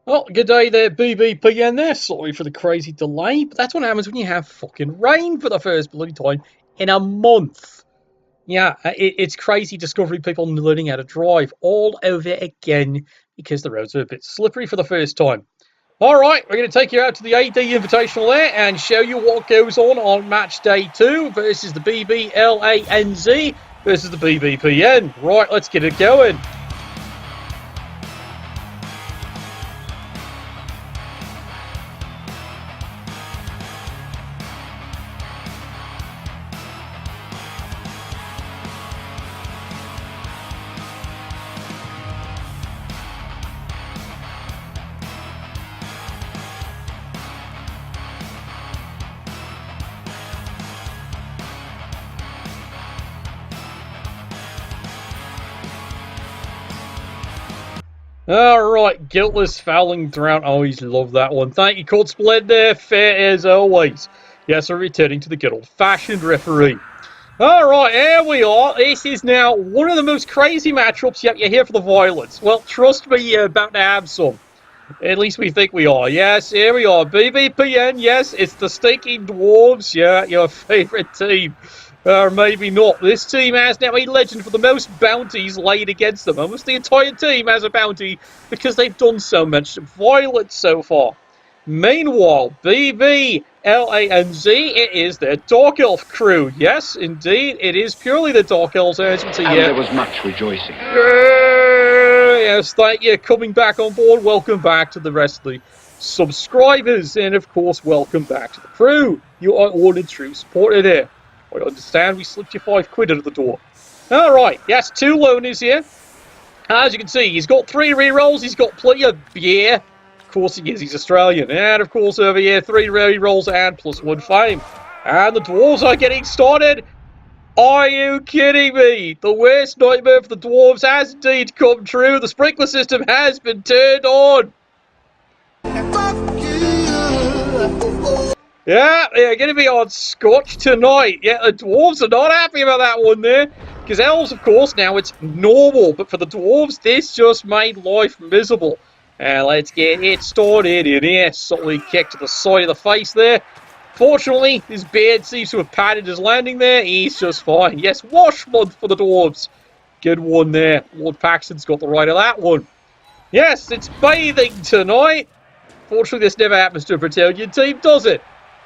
Well, good day there, BBPN there. Sorry for the crazy delay, but that's what happens when you have fucking rain for the first bloody time in a month. Yeah, it's crazy discovering people learning how to drive all over again because the roads are a bit slippery for the first time. All right, we're going to take you out to the AD Invitational there and show you what goes on match day 2 versus the BBLANZ versus the BBPN. Right, let's get it going. Alright, guiltless fouling throughout. Always love that one. Thank you, Court Split there. Fair as always. Yes, we're returning to the good old-fashioned referee. Alright, here we are. This is now one of the most crazy matchups. Yep, you're here for the violence. Well, trust me, you're about to have some. At least we think we are. Yes, here we are. BBPN, yes, it's the stinking Dwarves. Yeah, your favourite team. Or maybe not. This team has now a legend for the most bounties laid against them. Almost the entire team has a bounty because they've done so much violence so far. Meanwhile, BBLANZ, it is their Dark Elf crew. Yes, indeed, it is purely the Dark Elves, as you can see here. And there was much rejoicing. Yes, thank you. Coming back on board. Welcome back to the rest of the subscribers. And, of course, welcome back to the crew. You are all in true supported here. I understand we slipped you £5 under the door. Alright, yes, 2 loners here. As you can see, he's got 3 rerolls, he's got plenty of beer. Of course he is, he's Australian. And of course over here, 3 rerolls and +1 fame. And the Dwarves are getting started. Are you kidding me? The worst nightmare for the Dwarves has indeed come true. The sprinkler system has been turned on. Yeah, they're going to be on Scotch tonight. Yeah, the Dwarves are not happy about that one there. Because Elves, of course, now it's normal. But for the Dwarves, this just made life miserable. And let's get it started in here. Subtly kick to the side of the face there. Fortunately, his beard seems to have padded his landing there. He's just fine. Yes, wash month for the Dwarves. Good one there. Lord Paxton's got the right of that one. Yes, it's bathing tonight. Fortunately, this never happens to a Bretonian team, does it?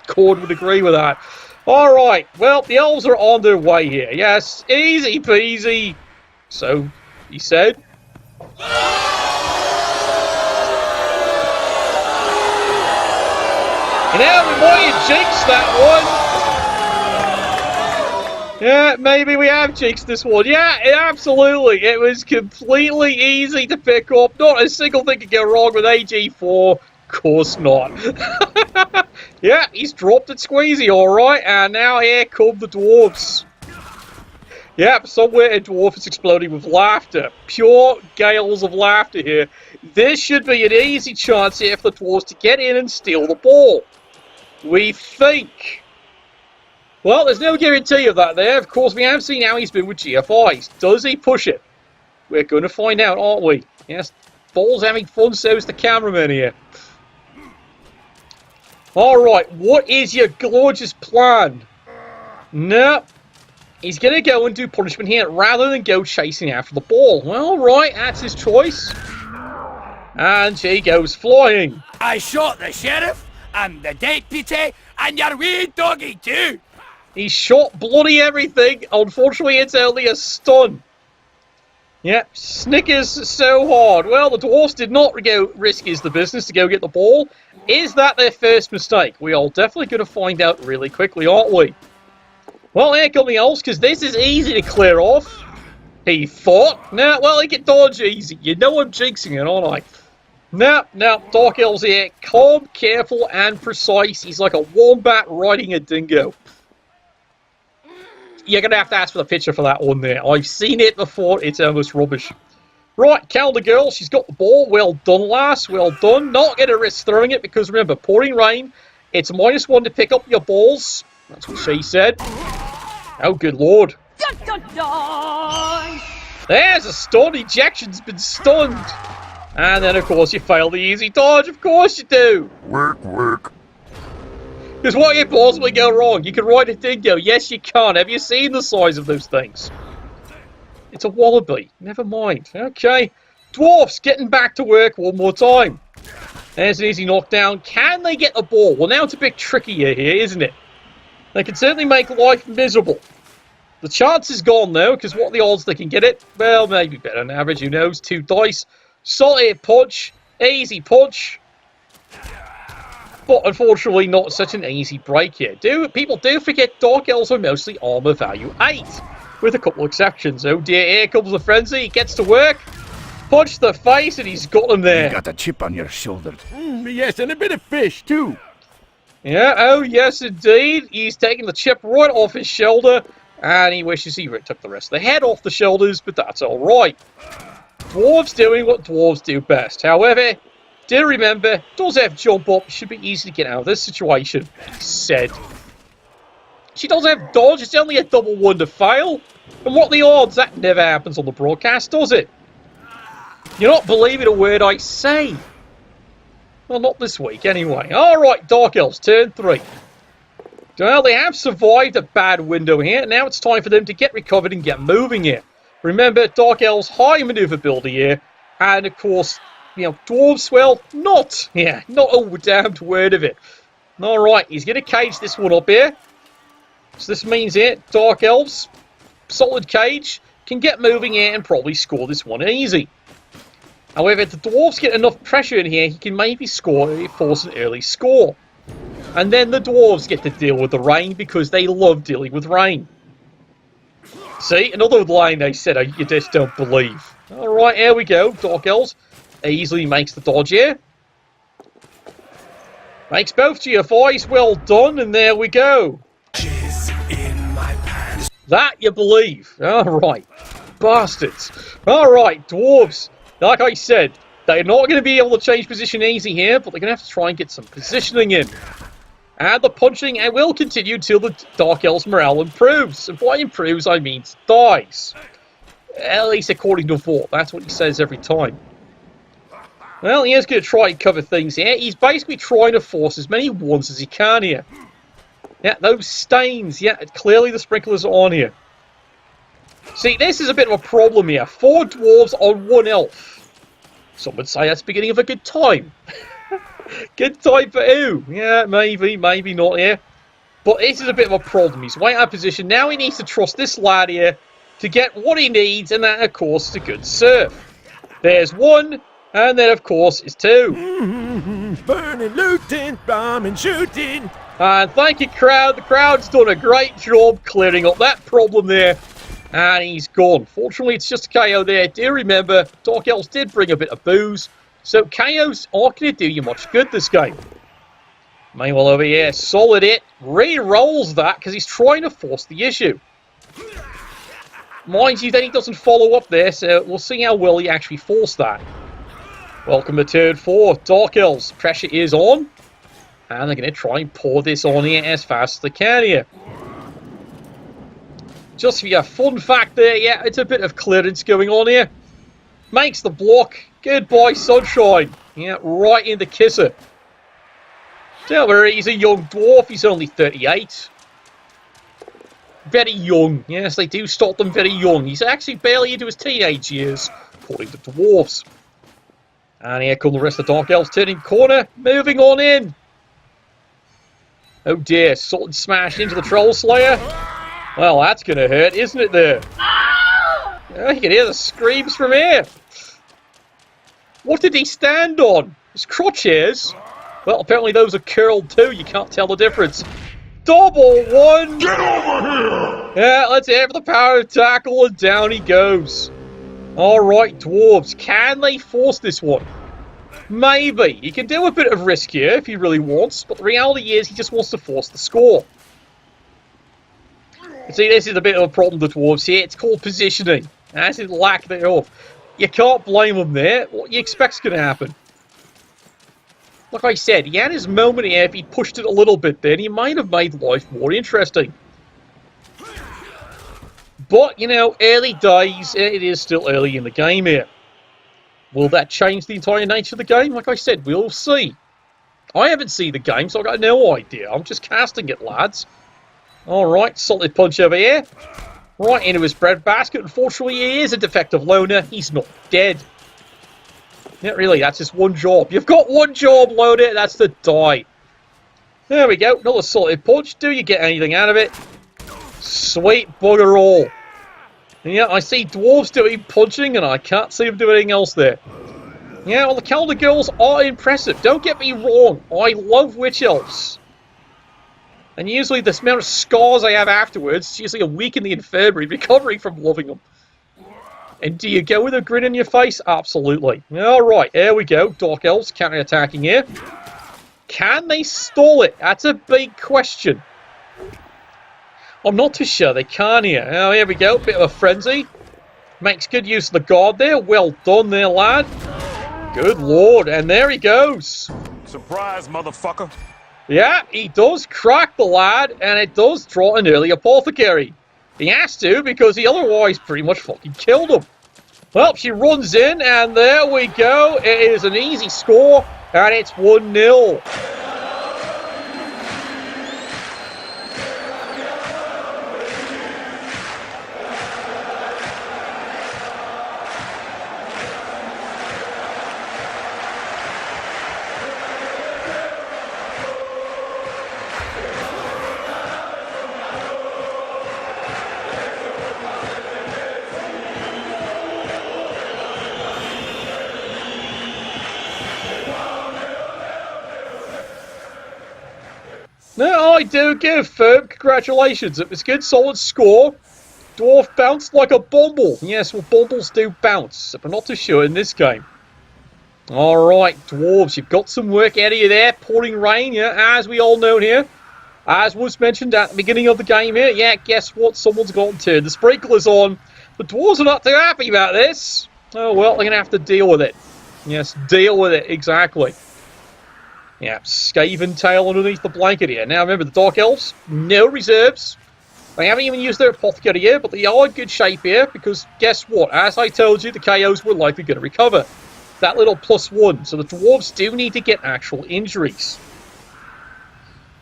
Cord would agree with that. Alright, well, the Elves are on their way here. Yes, easy peasy. So, he said. And now we might have jinxed that one. Yeah, maybe we have jinxed this one. Yeah, absolutely. It was completely easy to pick up. Not a single thing could go wrong with AG4. Of course not. Yeah, he's dropped it squeezy, alright. And now here come the Dwarves. Yep, somewhere a dwarf is exploding with laughter. Pure gales of laughter here. This should be an easy chance here for the Dwarves to get in and steal the ball. We think. Well, there's no guarantee of that there. Of course, we have seen how he's been with GFIs. Does he push it? We're going to find out, aren't we? Yes, ball's having fun, so is the cameraman here. Alright, what is your gorgeous plan? No. He's going to go and do punishment here rather than go chasing after the ball. Well, right, that's his choice. And he goes flying. I shot the sheriff and the deputy and your wee doggy too. He shot bloody everything. Unfortunately, it's only a stun. Yep, Snickers so hard. Well, the Dwarfs did not go risk is the business to go get the ball. Is that their first mistake? We are definitely going to find out really quickly, aren't we? Well, here come the Elves, because this is easy to clear off. He thought. No, well, he can dodge easy. You know I'm jinxing it, aren't I? No, Dark Elves here. Calm, careful, and precise. He's like a wombat riding a dingo. You're going to have to ask for the picture for that one there. I've seen it before. It's almost rubbish. Right, Calder Girl. She's got the ball. Well done, lass. Well done. Not going to risk throwing it because, remember, pouring rain. It's -1 to pick up your balls. That's what she said. Oh, good lord. There's a stun. Ejection's been stunned. And then, of course, you fail the easy dodge. Of course you do. Work. Because what could possibly go wrong? You can ride a dingo. Yes, you can. Have you seen the size of those things? It's a wallaby. Never mind. Okay. Dwarfs getting back to work one more time. There's an easy knockdown. Can they get the ball? Well, now it's a bit trickier here, isn't it? They can certainly make life miserable. The chance is gone, though, because what are the odds they can get it? Well, maybe better than average. Who knows? 2 dice. Solid punch. Easy punch. But unfortunately, not such an easy break here. People do forget Dark Elves are mostly armor value 8, with a couple exceptions. Oh dear, here comes the frenzy. He gets to work. Punch the face, and he's got him there. You got a chip on your shoulder. Yes, and a bit of fish, too. Yeah, oh yes indeed. He's taking the chip right off his shoulder, and he wishes he took the rest of the head off the shoulders, but that's alright. Dwarves doing what dwarves do best. However, do remember, does have jump up, should be easy to get out of this situation, he said. She does have dodge, it's only a double 1 to fail. And what are the odds? That never happens on the broadcast, does it? You're not believing a word I say. Well, not this week, anyway. Alright, Dark Elves, turn 3. Well, they have survived a bad window here. Now it's time for them to get recovered and get moving here. Remember, Dark Elves, high maneuverability here. And, of course, you know, Dwarves, well, not. Yeah, not a damned word of it. Alright, he's going to cage this one up here. So this means here, Dark Elves, solid cage, can get moving here and probably score this one easy. However, if the Dwarves get enough pressure in here, he can maybe force an early score. And then the Dwarves get to deal with the rain because they love dealing with rain. See, another line they said you just don't believe. Alright, here we go. Dark Elves easily makes the dodge here. Makes both GFIs, well done, and there we go. That you believe. Alright. Bastards. Alright, Dwarves. Like I said, they're not going to be able to change position easy here, but they're going to have to try and get some positioning in. And the punching will continue till the Dark Elves' morale improves. And by improves, I mean dies. At least according to Vought. That's what he says every time. Well, he is going to try and cover things here. He's basically trying to force as many ones as he can here. Yeah, those stains. Yeah, clearly the sprinklers are on here. See, this is a bit of a problem here. 4 dwarves on 1 elf. Some would say that's the beginning of a good time. Good time for who? Yeah, maybe not here. But this is a bit of a problem. He's way out of position. Now he needs to trust this lad here to get what he needs, and that, of course, is a good serve. There's 1, and then, of course, is 2. Burning, looting, bombing, shooting. And thank you, crowd. The crowd's done a great job clearing up that problem there. And he's gone. Fortunately, it's just a KO there. Do remember, Dark Elves did bring a bit of booze. So KOs aren't going to do you much good this game. Meanwhile over here, solid hit. Re-rolls that because he's trying to force the issue. Mind you, then he doesn't follow up there. So we'll see how well he actually forced that. Welcome to turn 4. Dark Elves. Pressure is on. And they're going to try and pour this on here as fast as they can here. Just for your fun fact there, yeah, it's a bit of clearance going on here. Makes the block. Goodbye, sunshine. Yeah, right in the kisser. Don't worry, he's a young dwarf. He's only 38. Very young. Yes, they do start them very young. He's actually barely into his teenage years, according to dwarves. And here come the rest of the Dark Elves turning corner. Moving on in. Oh dear, solid smash into the Troll Slayer. Well, that's going to hurt, isn't it there? Oh, you can hear the screams from here. What did he stand on? His crotch hairs? Well, apparently those are curled too. You can't tell the difference. Double 1. Get over here! Yeah, let's hear for the power of tackle, and down he goes. Alright, Dwarves. Can they force this one? Maybe. He can do a bit of risk here if he really wants, but the reality is he just wants to force the score. See, this is a bit of a problem with Dwarves here. It's called positioning. That's his lack thereof. You can't blame him there. What do you expect's going to happen? Like I said, he had his moment here. If he pushed it a little bit then, he might have made life more interesting. But, you know, early days, it is still early in the game here. Will that change the entire nature of the game? Like I said, we'll see. I haven't seen the game, so I've got no idea. I'm just casting it, lads. Alright, solid punch over here. Right into his breadbasket. Unfortunately, he is a defective loner. He's not dead. Not really, that's just one job. You've got one job, loner. That's to die. There we go. Another solid punch. Do you get anything out of it? Sweet bugger all. And yeah, I see dwarves doing punching, and I can't see them doing anything else there. Yeah, well, the calendar girls are impressive. Don't get me wrong. I love witch elves. And usually the amount of scars I have afterwards, it's usually a week in the infirmary recovering from loving them. And do you go with a grin on your face? Absolutely. Alright, there we go. Dark elves counter-attacking here. Can they stall it? That's a big question. I'm not too sure they can here. Oh, here we go. Bit of a frenzy. Makes good use of the guard there. Well done there, lad. Good lord. And there he goes. Surprise, motherfucker. Yeah, he does crack the lad, and it does draw an early apothecary. He has to, because he otherwise pretty much fucking killed him. Well, she runs in, and there we go. It is an easy score, and it's 1-0. No, I do give firm congratulations. It was a good, solid score. Dwarf bounced like a bumble. Yes, well, bumbles do bounce. But not too sure in this game. Alright, dwarves, you've got some work out of you there. Pouring rain, yeah, as we all know here. As was mentioned at the beginning of the game here. Yeah, guess what? Someone's gotten turned the sprinklers on. The dwarves are not too happy about this. Oh, well, they're going to have to deal with it. Yes, deal with it, exactly. Yeah, Skaven tail underneath the blanket here. Now remember, the Dark Elves, no reserves. They haven't even used their apothecary here, but they are in good shape here, because guess what? As I told you, the KOs were likely going to recover. That little +1. So the Dwarves do need to get actual injuries.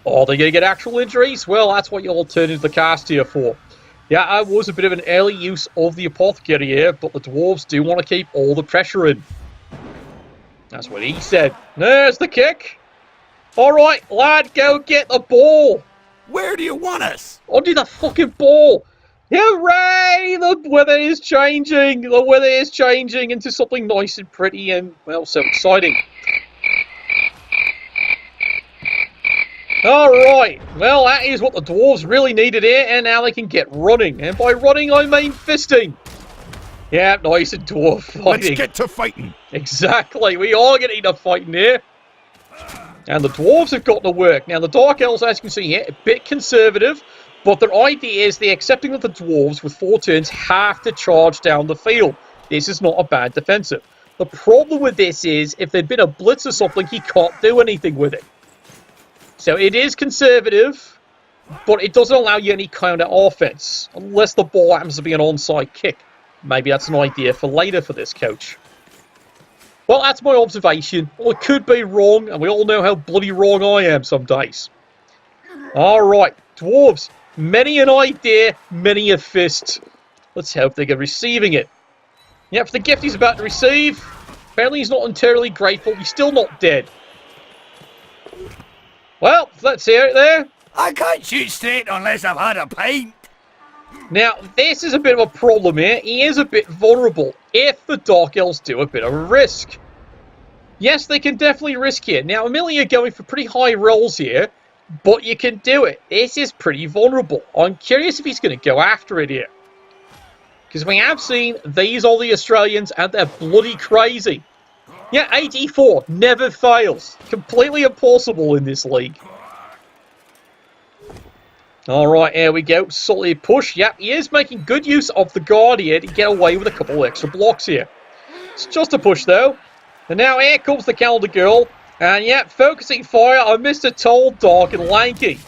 Are they going to get actual injuries? Well, that's what you'll turn into the cast here for. Yeah, I was a bit of an early use of the apothecary here, but the Dwarves do want to keep all the pressure in. That's what he said. There's the kick. Alright, lad, go get the ball. Where do you want us? Onto the fucking ball. Hooray! The weather is changing. The weather is changing into something nice and pretty and, well, so exciting. Alright, well, that is what the dwarves really needed here, and now they can get running. And by running, I mean fisting. Yeah, nice and dwarf fighting. Let's get to fighting. Exactly, we are getting to fighting here. And the dwarves have got to work. Now, the Dark Elves, as you can see here, a bit conservative, but their idea is they're accepting that the dwarves, with 4 turns, have to charge down the field. This is not a bad defensive. The problem with this is, if there'd been a blitz or something, he can't do anything with it. So it is conservative, but it doesn't allow you any counter offense, unless the ball happens to be an onside kick. Maybe that's an idea for later for this coach. Well, that's my observation. Well, it could be wrong, and we all know how bloody wrong I am some days. Alright, dwarves. Many an idea, many a fist. Let's hope they get receiving it. Yep, for the gift he's about to receive. Apparently he's not entirely grateful. He's still not dead. Well, let's hear it there. I can't shoot straight unless I've had a pint. Now, this is a bit of a problem here. He is a bit vulnerable if the Dark Elves do a bit of a risk. Yes, they can definitely risk here. Now, Amelia going for pretty high rolls here, but you can do it. This is pretty vulnerable. I'm curious if he's going to go after it here. Because we have seen these are the Australians, and they're bloody crazy. Yeah, 84 never fails. Completely impossible in this league. Alright, here we go. Solid push. Yep, he is making good use of the guard here to get away with a couple extra blocks here. It's just a push, though. And now here comes the calendar girl. And yep, focusing fire on Mr. Tall, Dark, and Lanky.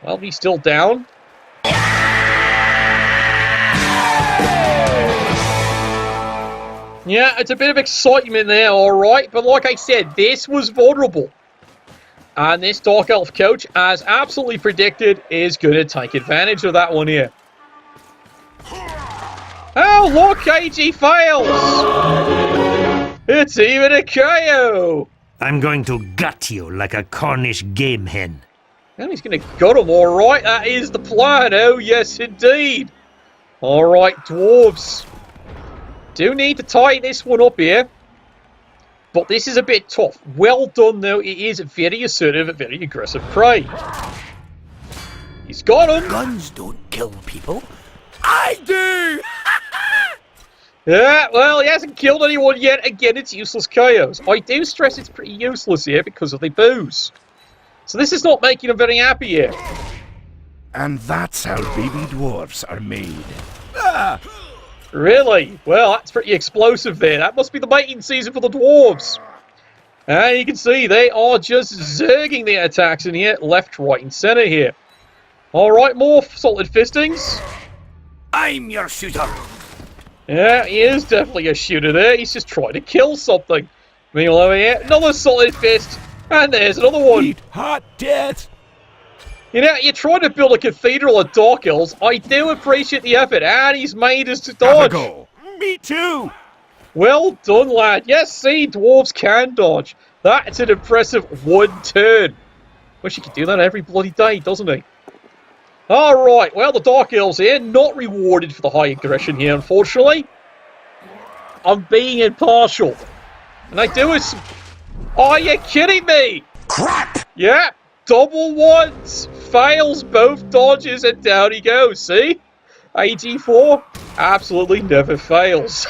Well, he's still down. Yeah, it's a bit of excitement there, alright. But like I said, this was vulnerable. And this Dark Elf coach, as absolutely predicted, is going to take advantage of that one here. Oh, look, AG fails! It's even a KO! I'm going to gut you like a Cornish game hen. And he's going to gut him, alright. That is the plan. Oh, yes, indeed. Alright, Dwarves. Do need to tie this one up here. But this is a bit tough. Well done, though. It is very assertive, very aggressive prey. He's got him. Guns don't kill people. I do! Yeah, well, he hasn't killed anyone yet. Again, it's useless KOs. I do stress it's pretty useless here because of the booze. So this is not making him very happy here. And that's how baby dwarfs are made. Really? Well, that's pretty explosive there. That must be the mating season for the Dwarves. And you can see they are just zerging their attacks in here. Left, right, and center here. Alright, more solid fistings. I'm your shooter. Yeah, he is definitely a shooter there. He's just trying to kill something. Meanwhile over here, another solid fist. And there's another one. Eat hot death. You know, you're trying to build a cathedral of Dark Elves. I do appreciate the effort. And he's made us to Have a dodge. go. Me too. Well done, lad. Yes, see, Dwarves can dodge. That's an impressive one turn. Wish he could do that every bloody day, doesn't he? Alright, well, the Dark Elves here, not rewarded for the high aggression here, unfortunately. I'm being impartial. And I do it. Are you kidding me? Crap. Yeah, double ones. Fails both dodges, and down he goes, see? AG4 absolutely never fails.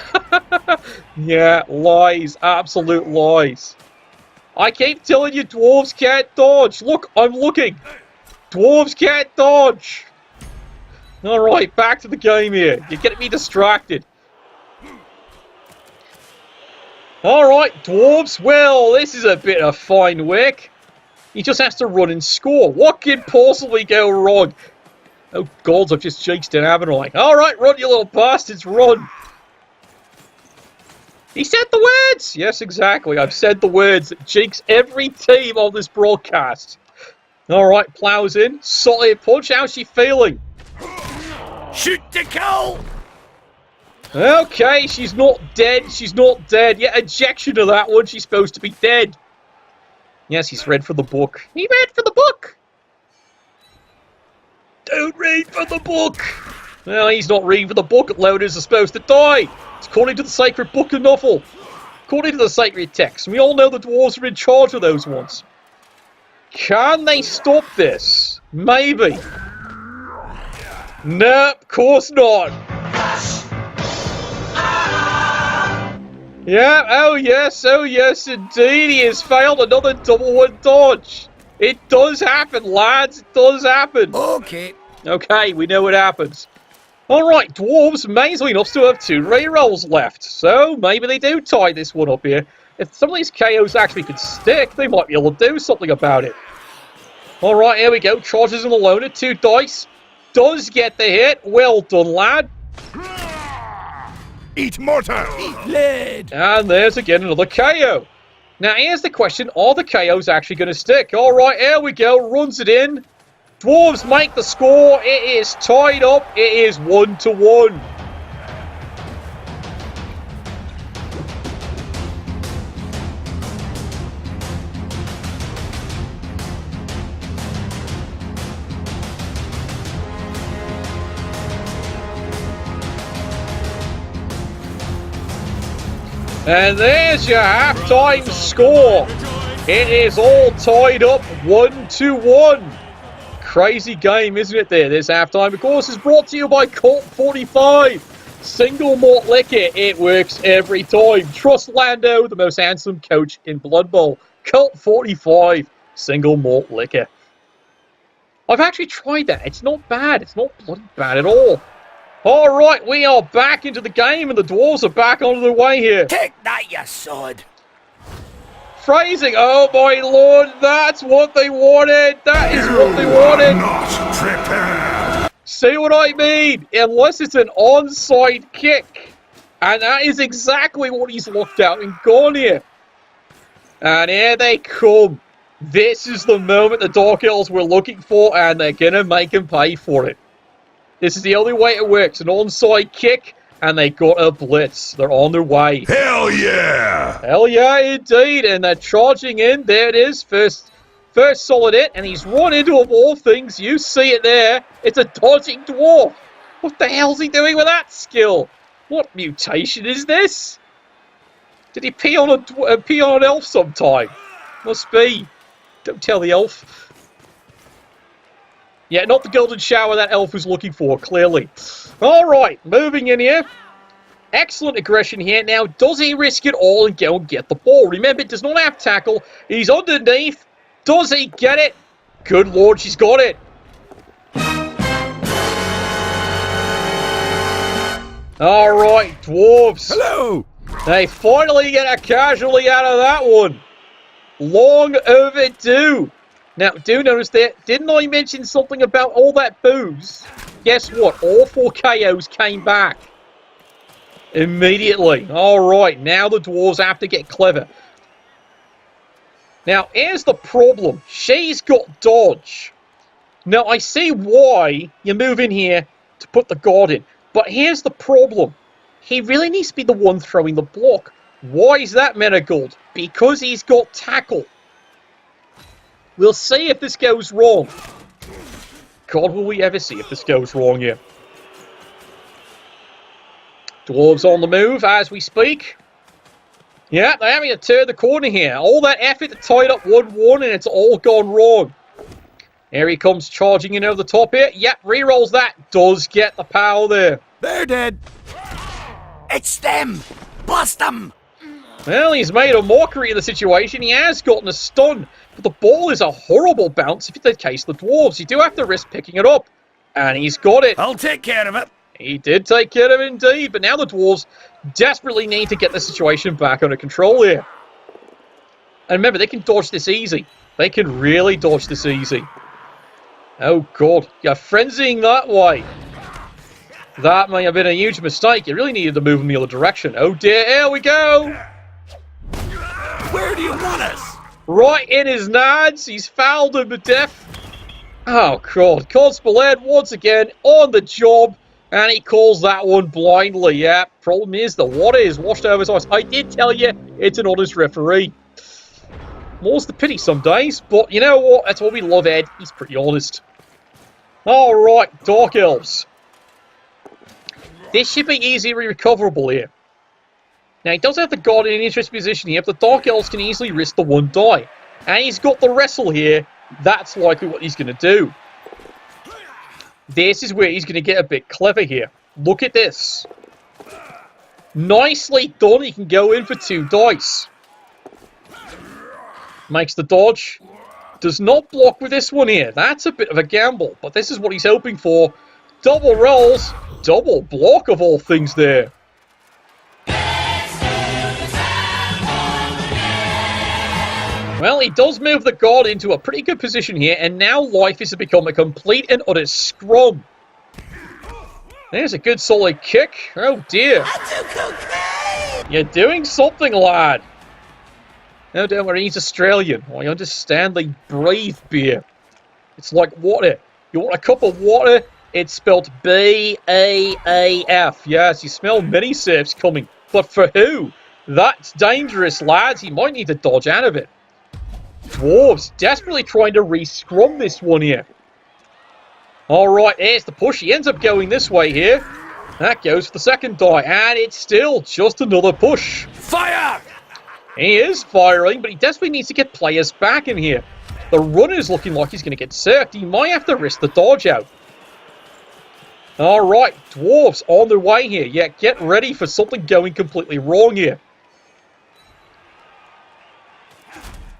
Yeah, lies. Absolute lies. I keep telling you Dwarves can't dodge. Look, I'm looking. Dwarves can't dodge. Alright, back to the game here. You're getting me distracted. Alright, Dwarves. Well, this is a bit of fine work. He just has to run and score. What can possibly go wrong? Oh, gods, I've just jinxed it, haven't I? Alright, run, you little bastards, run. He said the words! Yes, exactly. I've said the words that jinx every team on this broadcast. Alright, plows in. Solid punch. How's she feeling? Shoot to kill! Okay, she's not dead. She's not dead. Yeah, ejection of that one. She's supposed to be dead. Yes, he's read for the book. He read for the book! Don't read for the book! Well, he's not reading for the book. Loaders are supposed to die. It's according to the sacred book of Nuffle. According to the sacred text. We all know the dwarves are in charge of those ones. Can they stop this? Maybe. Nope, of course not. Yeah, oh yes, indeed. He has failed another double one dodge. It does happen, lads. It does happen. Okay. Okay, we know what happens. Alright, Dwarves, amazingly enough, still have 2 rerolls left. So, maybe they do tie this one up here. If some of these KOs actually can stick, they might be able to do something about it. Alright, here we go. Charges in the loner, 2 dice. Does get the hit. Well done, lad. Eat mortar. Eat lead. And there's again another KO. Now, here's the question. Are the KOs actually going to stick? Alright, here we go. Runs it in. Dwarves make the score. It is tied up. It is 1-1. And there's your halftime score. It is all tied up 1-1. Crazy game, isn't it there? This halftime, of course, is brought to you by Colt 45. Single malt liquor. It works every time. Trust Lando, the most handsome coach in Blood Bowl. Colt 45. Single malt liquor. I've actually tried that. It's not bad. It's not bloody bad at all. Alright, we are back into the game and the Dwarves are back on the way here. Take that, you sod. Phrasing, oh my lord, that's what they wanted. That is what they wanted. Not prepared. See what I mean? Unless it's an onside kick. And that is exactly what he's looked out and gone here. And here they come. This is the moment the Dark Elves were looking for, and they're going to make him pay for it. This is the only way it works. An onside kick, and they got a blitz. They're on their way. Hell yeah! Hell yeah, indeed. And they're charging in. There it is. First solid hit, and he's run into, of all things, you see it there. It's a dodging dwarf. What the hell's he doing with that skill? What mutation is this? Did he pee on an elf sometime? Must be. Don't tell the elf. Yeah, not the golden shower that elf was looking for, clearly. Alright, moving in here. Excellent aggression here. Now, does he risk it all and go and get the ball? Remember, it does not have tackle. He's underneath. Does he get it? Good lord, she's got it. Alright, Dwarves. Hello! They finally get a casualty out of that one. Long overdue. Now, do notice that, didn't I mention something about all that booze? Guess what? All 4 KOs came back. Immediately. Alright, now the Dwarves have to get clever. Now, here's the problem. She's got dodge. Now, I see why you move in here to put the guard in. But here's the problem. He really needs to be the one throwing the block. Why is that, Menegold? Because he's got tackle. We'll see if this goes wrong. God, will we ever see if this goes wrong here. Dwarves on the move as we speak. Yeah, they're having to turn the corner here. All that effort to tie it up 1-1 and it's all gone wrong. Here he comes charging in over the top here. Yep, re-rolls that. Does get the power there. They're dead. It's them. Bust them. Well, he's made a mockery of the situation. He has gotten a stun. But the ball is a horrible bounce if it's the case of the Dwarves. You do have to risk picking it up. And he's got it. I'll take care of it. He did take care of it indeed. But now the Dwarves desperately need to get the situation back under control here. And remember, they can dodge this easy. They can really dodge this easy. Oh, God. You're frenzying that way. That may have been a huge mistake. You really needed to move in the other direction. Oh, dear. Here we go. Where do you want us? Right in his nads. He's fouled him to death. Oh, God. Constable Ed, once again, on the job. And he calls that one blindly. Yeah, problem is the water is washed over his eyes. I did tell you, it's an honest referee. More's the pity some days. But you know what? That's what we love, Ed. He's pretty honest. Alright, Dark Elves. This should be easily recoverable here. Now, he does have the guard in an interesting position here, but the Dark Elves can easily risk the 1 die. And he's got the wrestle here. That's likely what he's going to do. This is where he's going to get a bit clever here. Look at this. Nicely done. He can go in for 2 dice. Makes the dodge. Does not block with this one here. That's a bit of a gamble, but this is what he's hoping for. Double rolls. Double block of all things there. Well, he does move the guard into a pretty good position here, and now life is to become a complete and utter scrum. There's a good solid kick. Oh dear. You're doing something, lad. No, don't worry, he's Australian. I understand they breathe beer. It's like water. You want a cup of water? It's spelled B-A-A-F. Yes, you smell mini surfs coming. But for who? That's dangerous, lads. You might need to dodge out of it. Dwarves desperately trying to re-scrum this one here. Alright, here's the push. He ends up going this way here. That goes for the second die. And it's still just another push. Fire! He is firing, but he desperately needs to get players back in here. The runner's looking like he's going to get circled. He might have to risk the dodge out. Alright, Dwarves on their way here. Yeah, get ready for something going completely wrong here.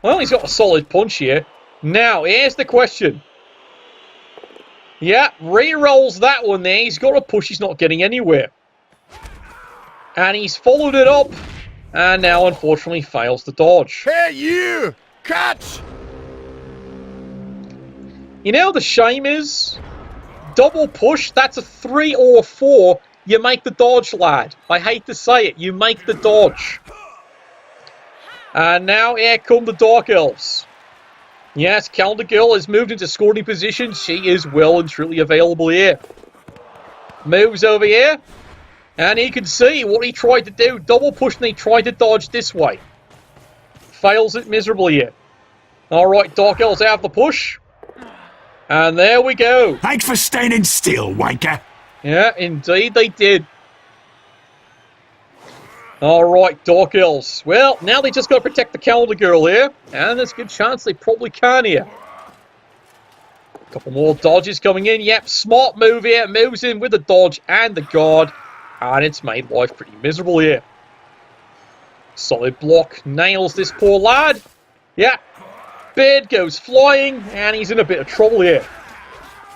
Well, he's got a solid punch here. Now, here's the question. Yeah, re-rolls that one there. He's got a push. He's not getting anywhere. And he's followed it up. And now, unfortunately, fails to dodge. Hey, you! Catch! You know, the shame is, double push, that's a 3 or 4. You make the dodge, lad. I hate to say it. You make the dodge. And now here come the Dark Elves. Yes, Calendar Girl has moved into scoring position. She is well and truly available here. Moves over here. And he can see what he tried to do. Double push and he tried to dodge this way. Fails it miserably here. Alright, Dark Elves out of the push. And there we go. Thanks for standing still, wanker. Yeah, indeed they did. Alright, Dark Elves. Well, now they just got to protect the Calendar Girl here. And there's a good chance they probably can here. A couple more dodges coming in. Yep, smart move here. Moves in with the dodge and the guard. And it's made life pretty miserable here. Solid block. Nails this poor lad. Yeah. Beard goes flying. And he's in a bit of trouble here.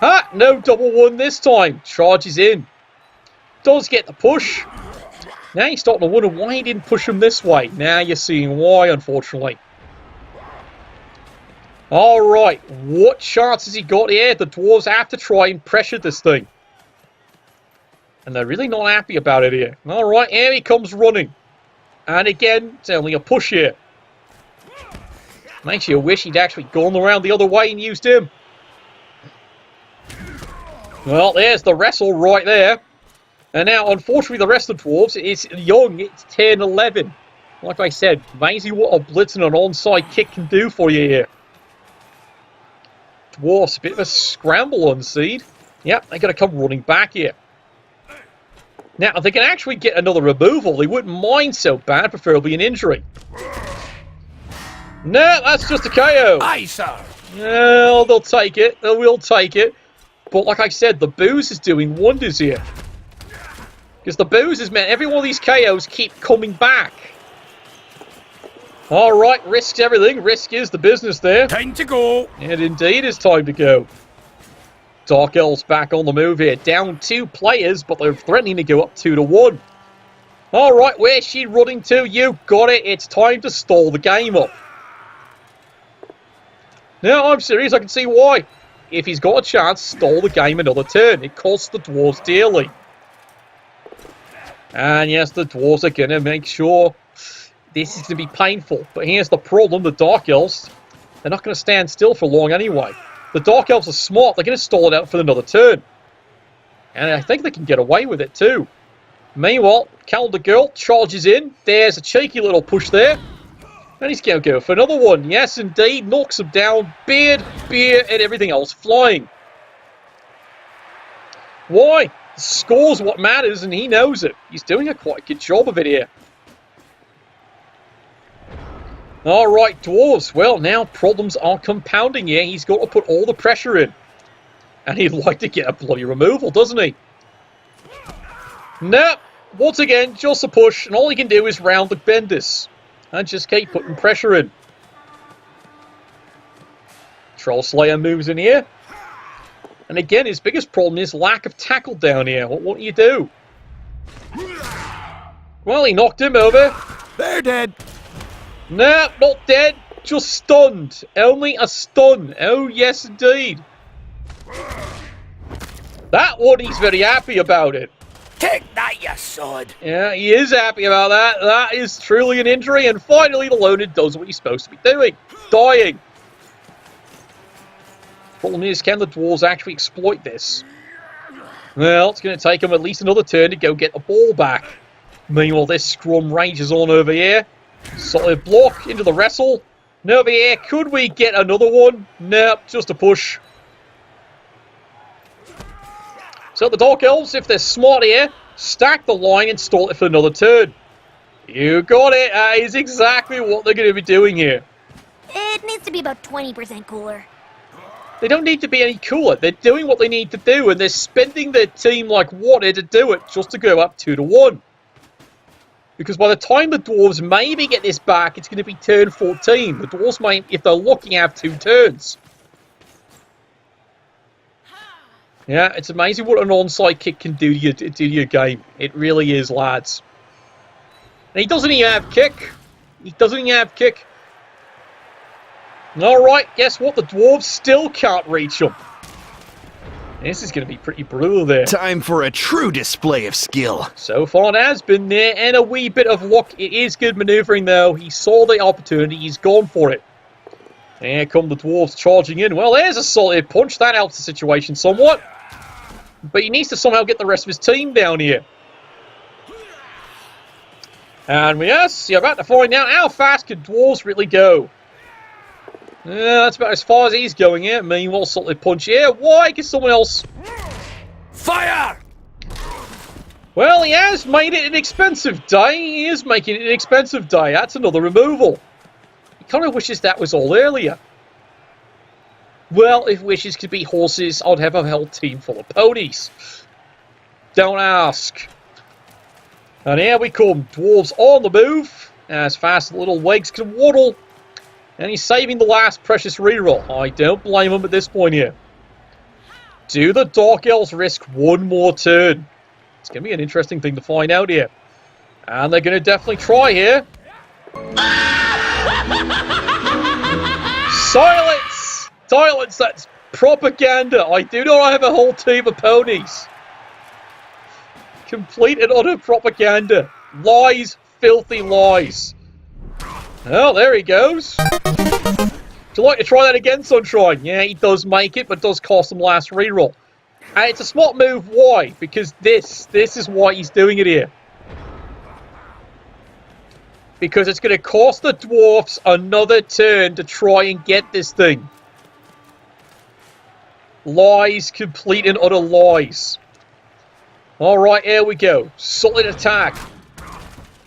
Ha! No double one this time. Charges in. Does get the push. Now you're starting to wonder why he didn't push him this way. Now you're seeing why, unfortunately. Alright, what chance has he got here? The Dwarves have to try and pressure this thing. And they're really not happy about it here. Alright, here he comes running. And again, it's only a push here. Makes you wish he'd actually gone around the other way and used him. Well, there's the wrestle right there. And now, unfortunately, the rest of the Dwarves is young. It's 10-11. Like I said, amazing what a blitz and an onside kick can do for you here. Dwarves, a bit of a scramble on seed. Yep, they got to come running back here. Now, if they can actually get another removal, they wouldn't mind so bad, preferably an injury. No, that's just a KO. Aye, sir. Well, they'll take it. They will take it. But like I said, the booze is doing wonders here. Because the booze has meant every one of these KOs keep coming back. Alright, risks everything. Risk is the business there. Time to go. And indeed, it's time to go. Dark Elves back on the move here. Down 2 players, but they're threatening to go up 2-1. Alright, where's she running to? You got it. It's time to stall the game up. No, I'm serious. I can see why. If he's got a chance, stall the game another turn. It costs the Dwarves dearly. And yes, the Dwarves are going to make sure this is going to be painful. But here's the problem. The Dark Elves, they're not going to stand still for long anyway. The Dark Elves are smart. They're going to stall it out for another turn. And I think they can get away with it too. Meanwhile, Calendar Girl charges in. There's a cheeky little push there. And he's going to go for another one. Yes, indeed. Knocks him down. Beard, beer, and everything else flying. Why? The score's what matters, and he knows it. He's doing a quite good job of it here. Alright, Dwarves. Well, now problems are compounding here. He's got to put all the pressure in. And he'd like to get a bloody removal, doesn't he? Nope. Once again, just a push, and all he can do is round the Bendis. And just keep putting pressure in. Troll Slayer moves in here. And again, his biggest problem is lack of tackle down here. What do you do? Well, he knocked him over. They're dead. No, not dead. Just stunned. Only a stun. Oh, yes, indeed. That one, he's very happy about it. Take that, you sod. Yeah, he is happy about that. That is truly an injury. And finally, the Loaded does what he's supposed to be doing. Dying. Problem is, can the Dwarves actually exploit this? Well, it's going to take him at least another turn to go get the ball back. Meanwhile, this scrum rages on over here. Solid block into the wrestle. And over here, could we get another one? Nope, just a push. So the Dark Elves, if they're smart here, stack the line and stall it for another turn. You got it. That is exactly what they're going to be doing here. It needs to be about 20% cooler. They don't need to be any cooler. They're doing what they need to do, and they're spending their team like water to do it, just to go up 2-1. Because by the time the Dwarves maybe get this back, it's going to be turn 14. The Dwarves might, if they're lucky, have 2 turns. Yeah, it's amazing what an onside kick can do to your game. It really is, lads. And he doesn't even have kick. He doesn't even have kick. Alright, guess what? The Dwarves still can't reach him. This is going to be pretty brutal there. Time for a true display of skill. So far it has been there, and a wee bit of luck. It is good manoeuvring, though. He saw the opportunity. He's gone for it. And here come the dwarves charging in. Well, there's a solid punch. That helps the situation somewhat. But he needs to somehow get the rest of his team down here. And yes, you're about to find out how fast can dwarves really go. That's about as far as he's going here. Meanwhile, solid punch here. Why? Because someone else... Fire! Well, he has made it an expensive day. He is making it an expensive day. That's another removal. He kind of wishes that was all earlier. Well, if wishes could be horses, I'd have a whole team full of ponies. Don't ask. And here we come. Dwarves on the move. As fast as little legs can waddle. And he's saving the last precious reroll. I don't blame him at this point here. Do the Dark Elves risk one more turn? It's going to be an interesting thing to find out here. And they're going to definitely try here. Silence! Silence, that's propaganda. I do not have a whole team of ponies. Complete and utter propaganda. Lies, filthy lies. Oh, there he goes. Would you like to try that again, Sunshine? Yeah, he does make it, but does cost him last reroll. And it's a smart move. Why? Because this is why he's doing it here. Because it's going to cost the dwarfs another turn to try and get this thing. Lies, complete and utter lies. Alright, here we go. Solid attack.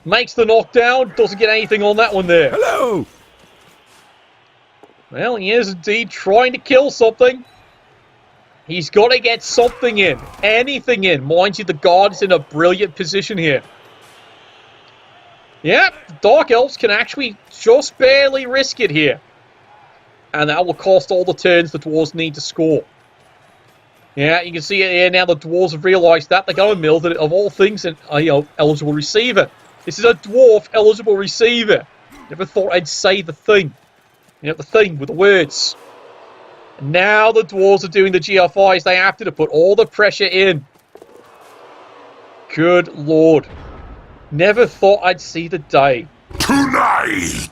Makes the knockdown. Doesn't get anything on that one there. Hello! Well, he is indeed trying to kill something. He's got to get something in. Anything in. Mind you, the guard is in a brilliant position here. Yep, Dark Elves can actually just barely risk it here. And that will cost all the turns the dwarves need to score. Yeah, you can see it here now. The dwarves have realised that. They're going to mill that, of all things, an eligible receiver. This is a dwarf eligible receiver. Never thought I'd say the thing. You know, the thing with the words. And now the dwarves are doing the GFIs. They have to put all the pressure in. Good lord. Never thought I'd see the day. Tonight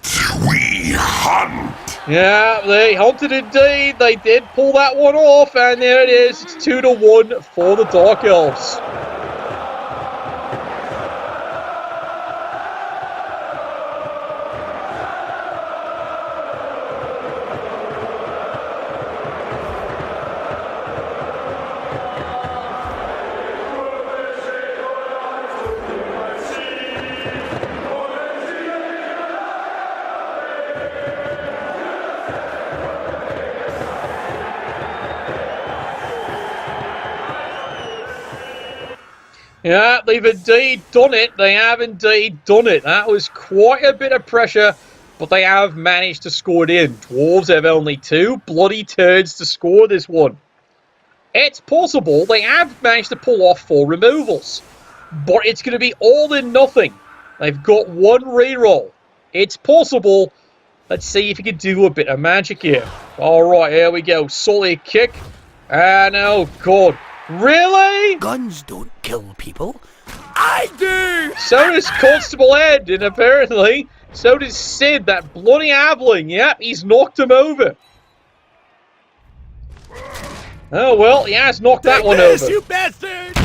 we hunt. Yeah, they hunted indeed. They did pull that one off, and there it is. It's 2-1 for the Dark Elves. Yeah, they've indeed done it. They have indeed done it. That was quite a bit of pressure, but they have managed to score it in. Dwarves have only 2 bloody turns to score this one. It's possible they have managed to pull off 4 removals, but it's going to be all in nothing. They've got 1 reroll. It's possible. Let's see if he can do a bit of magic here. All right, here we go. Solid kick. And oh, God. Really? Guns don't kill people. I do! So does Constable Ed, and apparently, so does Sid, that bloody Aveling. Yep, he's knocked him over. Oh, well, he has knocked that one over. You bastard!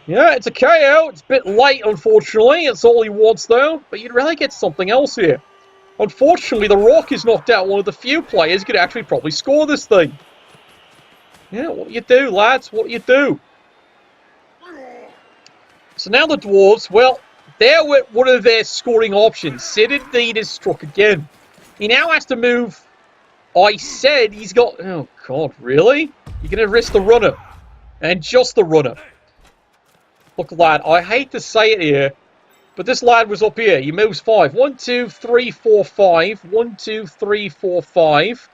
Yeah, it's a KO. It's a bit late, unfortunately. It's all he wants, though. But you'd really get something else here. Unfortunately, The Rock has knocked out one of the few players who could actually probably score this thing. Yeah, what do you do, lads? What do you do? So now the dwarves, well, they're one of their scoring options. Sid indeed is struck again. He now has to move. I said he's got... Oh, God, really? You're going to risk the runner. And just the runner. Look, lad, I hate to say it here, but this lad was up here. He moves 5. 1, 2, 3, 4, 5. 1, 2, 3, 4, 5.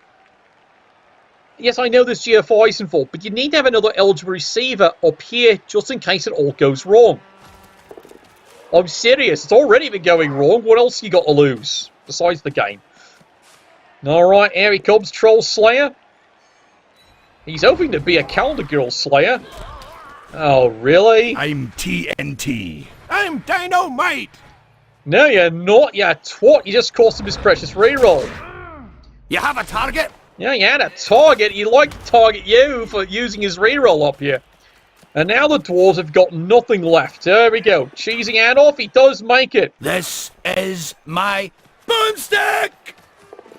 Yes, I know there's GFIs involved, but you need to have another eligible receiver up here just in case it all goes wrong. I'm serious. It's already been going wrong. What else you got to lose besides the game? All right, here he comes, Troll Slayer. He's hoping to be a calendar girl slayer. Oh, really? I'm TNT. I'm dynamite. No, you're not, you twat. You just cost him his precious reroll. You have a target? Yeah, you had a target. He liked to target you for using his reroll up here. And now the dwarves have got nothing left. There we go. Cheesing hand off. He does make it. This is my boomstick!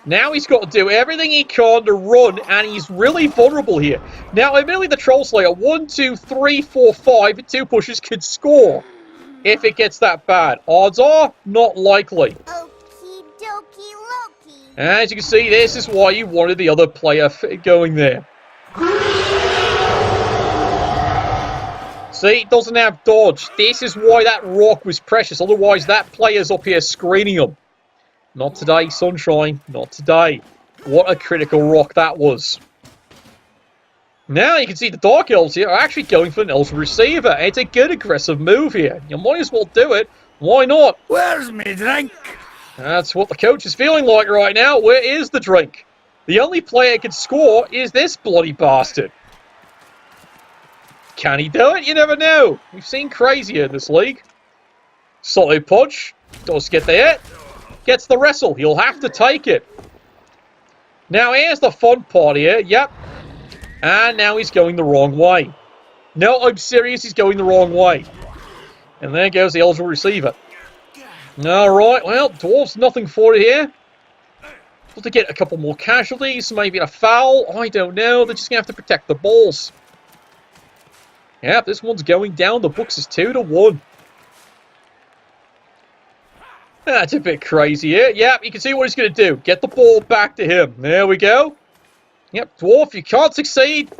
Now he's got to do everything he can to run, and he's really vulnerable here. Now, admittedly, the Troll Slayer, 1, 2, 3, 4, 5, and 2 pushes could score if it gets that bad. Odds are not likely. Okie dokie Loki. As you can see, this is why you wanted the other player going there. See, it doesn't have dodge. This is why that rock was precious. Otherwise, that player's up here screening him. Not today, Sunshine. Not today. What a critical rock that was. Now you can see the Dark Elves here are actually going for an Elf Receiver. It's a good aggressive move here. You might as well do it. Why not? Where's me drink? That's what the coach is feeling like right now. Where is the drink? The only player who can score is this bloody bastard. Can he do it? You never know. We've seen crazier in this league. Solid punch. Does get the hit. Gets the wrestle. He'll have to take it. Now here's the fun part here. Yep. And now he's going the wrong way. No, I'm serious. He's going the wrong way. And there goes the eligible receiver. Alright, well, Dwarves nothing for it here. Able to get a couple more casualties. Maybe a foul. I don't know. They're just going to have to protect the balls. Yep, this one's going down. The books is 2-1. That's a bit crazy here. Yep, you can see what he's going to do. Get the ball back to him. There we go. Yep, Dwarf, you can't succeed.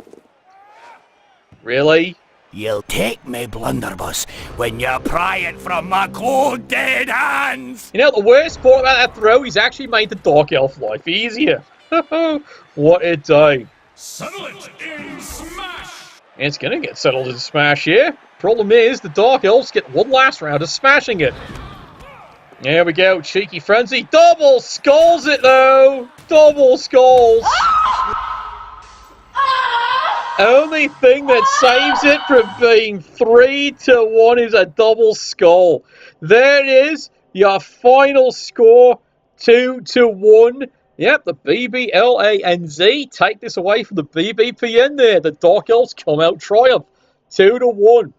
Really? You'll take me, blunderbuss, when you pry it from my cold dead hands. You know, the worst part about that throw, he's actually made the Dark Elf life easier. What a day. Settle it in smash. It's going to get settled in smash here. Problem is, the Dark Elves get one last round of smashing it. There we go, cheeky frenzy. Double skulls it though. Double skulls. Only thing that saves it from being 3-1 is a double skull. There it is. Your final score, 2-1. Yep, the BBLANZ take this away from the BBPN there. The Dark Elves come out triumph. 2-1.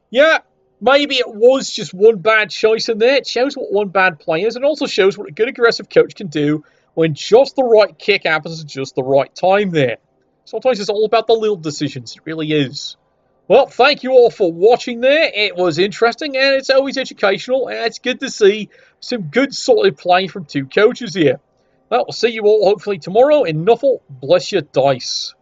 Yeah. Maybe it was just one bad choice in there. It shows what one bad play is, and also shows what a good aggressive coach can do when just the right kick happens at just the right time there. Sometimes it's all about the little decisions. It really is. Well, thank you all for watching there. It was interesting, and it's always educational, and it's good to see some good solid play from two coaches here. Well, we'll see you all hopefully tomorrow in Nuffle. Bless your dice.